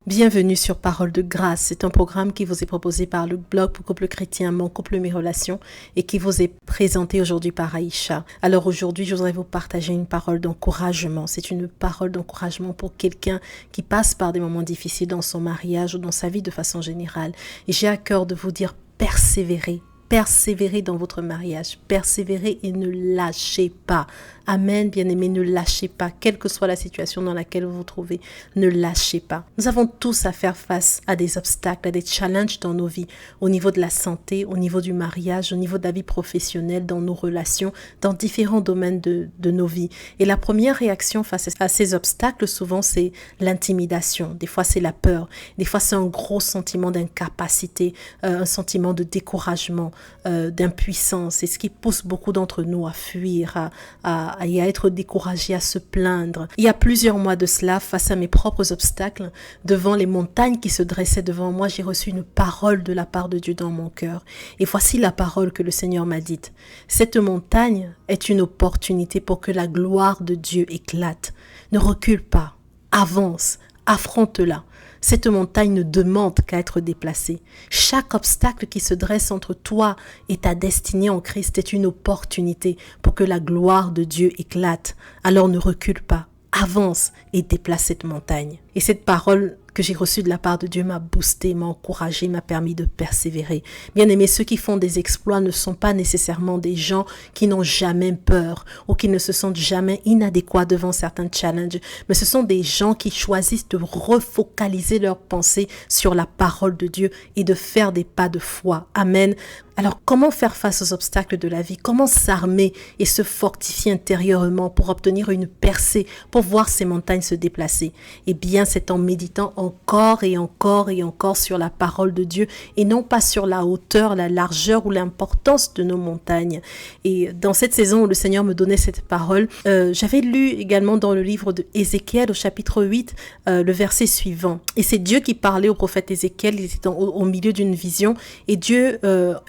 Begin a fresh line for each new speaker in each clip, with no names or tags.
Bienvenue sur Parole de Grâce. C'est un programme qui vous est proposé par le blog pour couple chrétien Mon couple, mes relations et qui vous est présenté aujourd'hui par Aïcha. Alors aujourd'hui, je voudrais vous partager une parole d'encouragement. C'est une parole d'encouragement pour quelqu'un qui passe par des moments difficiles dans son mariage ou dans sa vie de façon générale. Et j'ai à cœur de vous dire persévérez. Persévérez dans votre mariage, persévérez et ne lâchez pas. Amen, bien-aimés, ne lâchez pas, quelle que soit la situation dans laquelle vous vous trouvez, ne lâchez pas. Nous avons tous à faire face à des obstacles, à des challenges dans nos vies, au niveau de la santé, au niveau du mariage, au niveau de la vie professionnelle, dans nos relations, dans différents domaines de nos vies. Et la première réaction face à ces obstacles, souvent, c'est l'intimidation. Des fois, c'est la peur. Des fois, c'est un gros sentiment d'incapacité, un sentiment de découragement, d'impuissance. C'est ce qui pousse beaucoup d'entre nous à fuir, à être découragés, à se plaindre. Il y a plusieurs mois de cela, face à mes propres obstacles, devant les montagnes qui se dressaient devant moi, j'ai reçu une parole de la part de Dieu dans mon cœur. Et voici la parole que le Seigneur m'a dite. Cette montagne est une opportunité pour que la gloire de Dieu éclate. Ne recule pas, avance, affronte-la. Cette montagne ne demande qu'à être déplacée. Chaque obstacle qui se dresse entre toi et ta destinée en Christ est une opportunité pour que la gloire de Dieu éclate. Alors ne recule pas, avance et déplace cette montagne. Et cette parole que j'ai reçue de la part de Dieu m'a boosté, m'a encouragé, m'a permis de persévérer. Bien aimés, ceux qui font des exploits ne sont pas nécessairement des gens qui n'ont jamais peur ou qui ne se sentent jamais inadéquats devant certains challenges, mais ce sont des gens qui choisissent de refocaliser leurs pensées sur la parole de Dieu et de faire des pas de foi. Amen. Alors, comment faire face aux obstacles de la vie? Comment s'armer et se fortifier intérieurement pour obtenir une percée, pour voir ces montagnes se déplacer? Eh bien, c'est en méditant encore et encore et encore sur la parole de Dieu et non pas sur la hauteur, la largeur ou l'importance de nos montagnes. Et dans cette saison où le Seigneur me donnait cette parole, j'avais lu également dans le livre de Ézéchiel au chapitre 8, le verset suivant. Et c'est Dieu qui parlait au prophète Ézéchiel, il était au milieu d'une vision et Dieu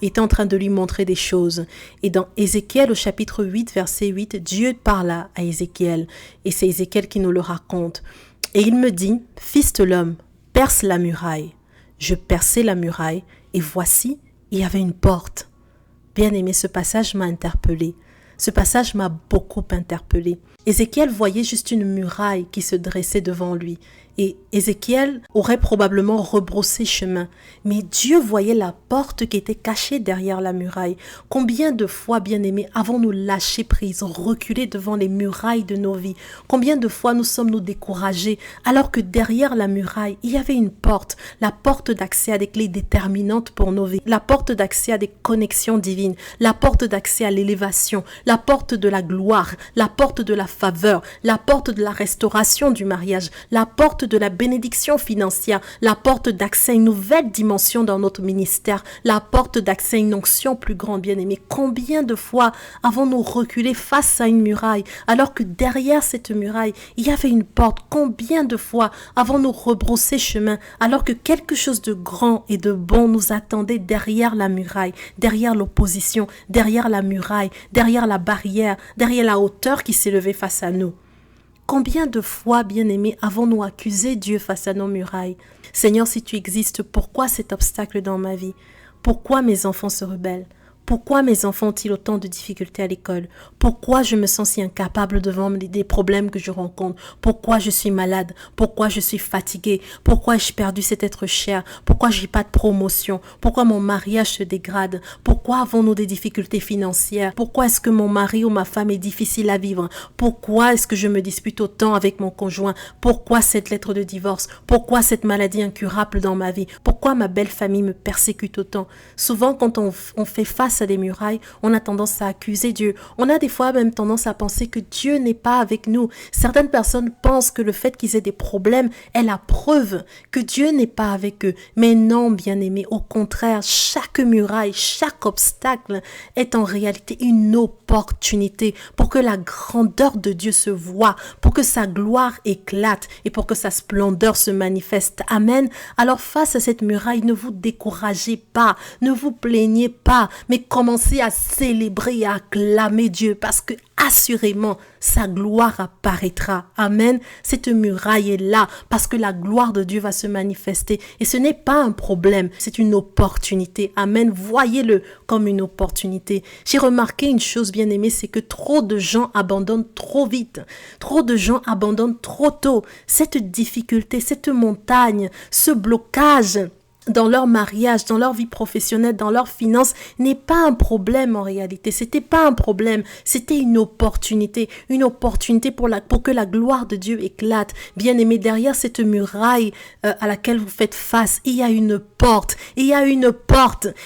était en train de lui montrer des choses. Et dans Ézéchiel au chapitre 8, verset 8, Dieu parle à Ézéchiel et c'est Ézéchiel qui nous le raconte. Et il me dit, « Fils de l'homme, perce la muraille. » Je perçai la muraille et voici, il y avait une porte. Bien aimé, ce passage m'a interpellé. Ce passage m'a beaucoup interpellé. Ézéchiel voyait juste une muraille qui se dressait devant lui. Et Ézéchiel aurait probablement rebroussé chemin. Mais Dieu voyait la porte qui était cachée derrière la muraille. Combien de fois, bien-aimés, avons-nous lâché prise, reculé devant les murailles de nos vies? Combien de fois nous sommes-nous découragés alors que derrière la muraille, il y avait une porte, la porte d'accès à des clés déterminantes pour nos vies, la porte d'accès à des connexions divines, la porte d'accès à l'élévation, la porte de la gloire, la porte de la faveur, la porte de la restauration du mariage, la porte de la bénédiction financière, la porte d'accès à une nouvelle dimension dans notre ministère, la porte d'accès à une onction plus grande, bien-aimée. Combien de fois avons-nous reculé face à une muraille alors que derrière cette muraille, il y avait une porte? Combien de fois avons-nous rebroussé chemin alors que quelque chose de grand et de bon nous attendait derrière la muraille, derrière l'opposition, derrière la muraille, derrière la barrière, derrière la hauteur qui s'élevait face à nous? Combien de fois, bien-aimés, avons-nous accusé Dieu face à nos murailles? Seigneur, si tu existes, pourquoi cet obstacle dans ma vie? Pourquoi mes enfants se rebellent? Pourquoi mes enfants ont-ils autant de difficultés à l'école? Pourquoi je me sens si incapable devant des problèmes que je rencontre? Pourquoi je suis malade? Pourquoi je suis fatiguée? Pourquoi ai-je perdu cet être cher? Pourquoi j'ai pas de promotion? Pourquoi mon mariage se dégrade? Pourquoi avons-nous des difficultés financières? Pourquoi est-ce que mon mari ou ma femme est difficile à vivre? Pourquoi est-ce que je me dispute autant avec mon conjoint? Pourquoi cette lettre de divorce? Pourquoi cette maladie incurable dans ma vie? Pourquoi ma belle famille me persécute autant? Souvent, quand on fait face à des murailles, on a tendance à accuser Dieu. On a des fois même tendance à penser que Dieu n'est pas avec nous. Certaines personnes pensent que le fait qu'ils aient des problèmes est la preuve que Dieu n'est pas avec eux. Mais non, bien-aimés, au contraire, chaque muraille, chaque obstacle est en réalité une opportunité pour que la grandeur de Dieu se voie, pour que sa gloire éclate et pour que sa splendeur se manifeste. Amen. Alors face à cette muraille, ne vous découragez pas, ne vous plaignez pas, mais commencer à célébrer et à acclamer Dieu parce que assurément, sa gloire apparaîtra. Amen. Cette muraille est là parce que la gloire de Dieu va se manifester. Et ce n'est pas un problème, c'est une opportunité. Amen. Voyez-le comme une opportunité. J'ai remarqué une chose, bien aimée, c'est que trop de gens abandonnent trop vite. Trop de gens abandonnent trop tôt. Cette difficulté, cette montagne, ce blocage dans leur mariage, dans leur vie professionnelle, dans leurs finances, n'est pas un problème en réalité. C'était pas un problème, c'était une opportunité pour que la gloire de Dieu éclate. Bien aimé, derrière cette muraille à laquelle vous faites face, il y a une porte.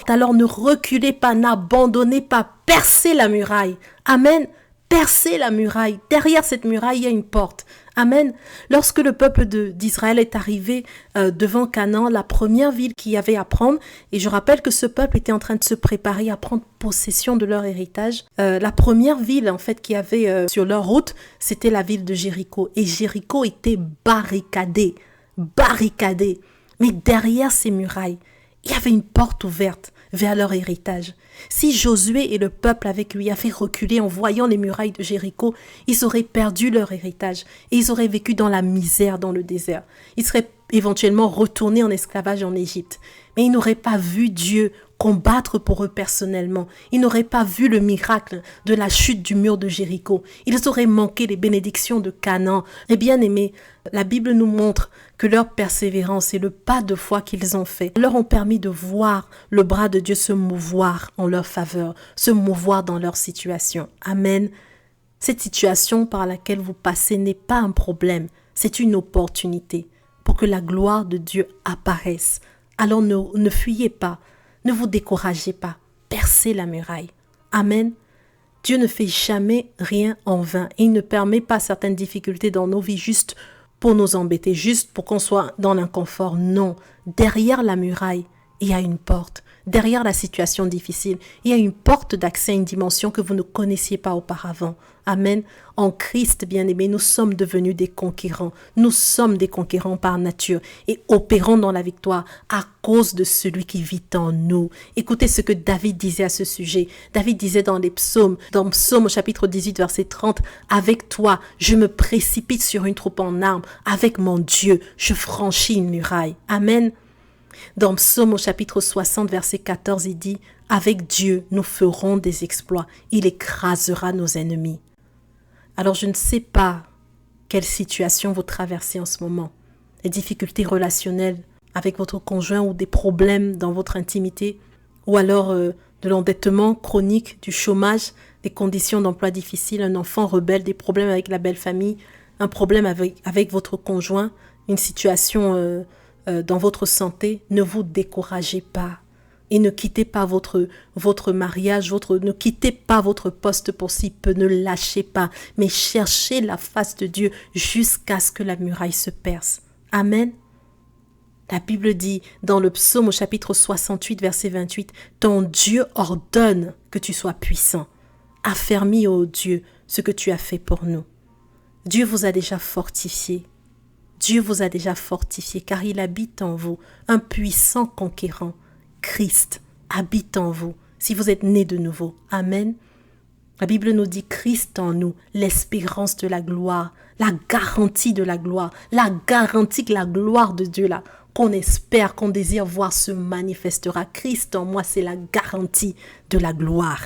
Alors ne reculez pas, n'abandonnez pas, percez la muraille. Amen. Percez la muraille. Derrière cette muraille, il y a une porte. Amen. Lorsque le peuple d'Israël est arrivé devant Canaan, la première ville qu'il y avait à prendre, et je rappelle que ce peuple était en train de se préparer à prendre possession de leur héritage, la première ville en fait qu'il y avait sur leur route, c'était la ville de Jéricho. Et Jéricho était barricadée. Mais derrière ces murailles, il y avait une porte ouverte vers leur héritage. Si Josué et le peuple avec lui avaient reculé en voyant les murailles de Jéricho, ils auraient perdu leur héritage et ils auraient vécu dans la misère dans le désert. Ils seraient éventuellement retournés en esclavage en Égypte. Mais ils n'auraient pas vu Dieu combattre pour eux personnellement. Ils n'auraient pas vu le miracle de la chute du mur de Jéricho. Ils auraient manqué les bénédictions de Canaan. Et bien aimé, la Bible nous montre que leur persévérance et le pas de foi qu'ils ont fait leur ont permis de voir le bras de Dieu se mouvoir en leur faveur, se mouvoir dans leur situation. Amen. Cette situation par laquelle vous passez n'est pas un problème, c'est une opportunité pour que la gloire de Dieu apparaisse. Alors ne fuyez pas, ne vous découragez pas, percez la muraille. Amen. Dieu ne fait jamais rien en vain et il ne permet pas certaines difficultés dans nos vies juste pour nous embêter, juste pour qu'on soit dans l'inconfort. Non, derrière la muraille, il y a une porte. Derrière la situation difficile, il y a une porte d'accès à une dimension que vous ne connaissiez pas auparavant. Amen. En Christ, bien-aimés, nous sommes devenus des conquérants. Nous sommes des conquérants par nature et opérons dans la victoire à cause de celui qui vit en nous. Écoutez ce que David disait à ce sujet. David disait dans les psaumes, dans Psaume au chapitre 18, verset 30, « Avec toi, je me précipite sur une troupe en armes. Avec mon Dieu, je franchis une muraille. » Amen. Dans Psaume au chapitre 60, verset 14, il dit « Avec Dieu, nous ferons des exploits. Il écrasera nos ennemis. » Alors je ne sais pas quelle situation vous traversez en ce moment. Les difficultés relationnelles avec votre conjoint ou des problèmes dans votre intimité ou alors de l'endettement chronique, du chômage, des conditions d'emploi difficiles, un enfant rebelle, des problèmes avec la belle famille, un problème avec votre conjoint, une situation dans votre santé, ne vous découragez pas. Et ne quittez pas votre mariage, ne quittez pas votre poste pour si peu, ne lâchez pas, mais cherchez la face de Dieu jusqu'à ce que la muraille se perce. Amen. La Bible dit dans le psaume au chapitre 68, verset 28, « Ton Dieu ordonne que tu sois puissant. Affermis, ô Dieu, ce que tu as fait pour nous. » Dieu vous a déjà fortifié. Dieu vous a déjà fortifié car il habite en vous, un puissant conquérant. Christ habite en vous, si vous êtes né de nouveau. Amen. La Bible nous dit Christ en nous, l'espérance de la gloire, la garantie de la gloire, la garantie que la gloire de Dieu là, qu'on espère, qu'on désire voir se manifestera. Christ en moi, c'est la garantie de la gloire.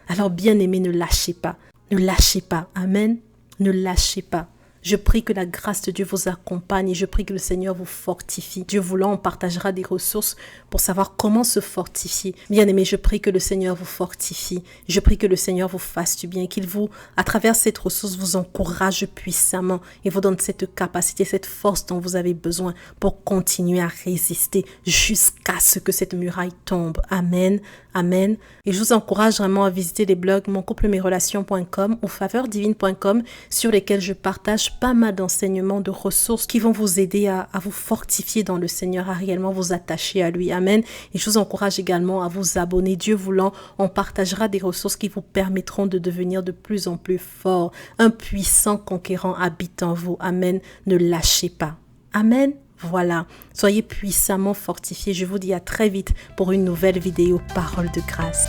Alors bien-aimés, ne lâchez pas. Ne lâchez pas. Amen. Ne lâchez pas. Je prie que la grâce de Dieu vous accompagne et je prie que le Seigneur vous fortifie. Dieu voulant, on partagera des ressources pour savoir comment se fortifier. Bien-aimés, je prie que le Seigneur vous fortifie. Je prie que le Seigneur vous fasse du bien, qu'il vous, à travers cette ressource, vous encourage puissamment et vous donne cette capacité, cette force dont vous avez besoin pour continuer à résister jusqu'à ce que cette muraille tombe. Amen. Amen. Et je vous encourage vraiment à visiter les blogs moncouplemetrelations.com ou faveurdivine.com sur lesquels je partage pas mal d'enseignements, de ressources qui vont vous aider à vous fortifier dans le Seigneur, à réellement vous attacher à lui. Amen. Et je vous encourage également à vous abonner. Dieu voulant, on partagera des ressources qui vous permettront de devenir de plus en plus fort. Un puissant conquérant habite en vous. Amen. Ne lâchez pas. Amen. Voilà, soyez puissamment fortifiés. Je vous dis à très vite pour une nouvelle vidéo Parole de grâce.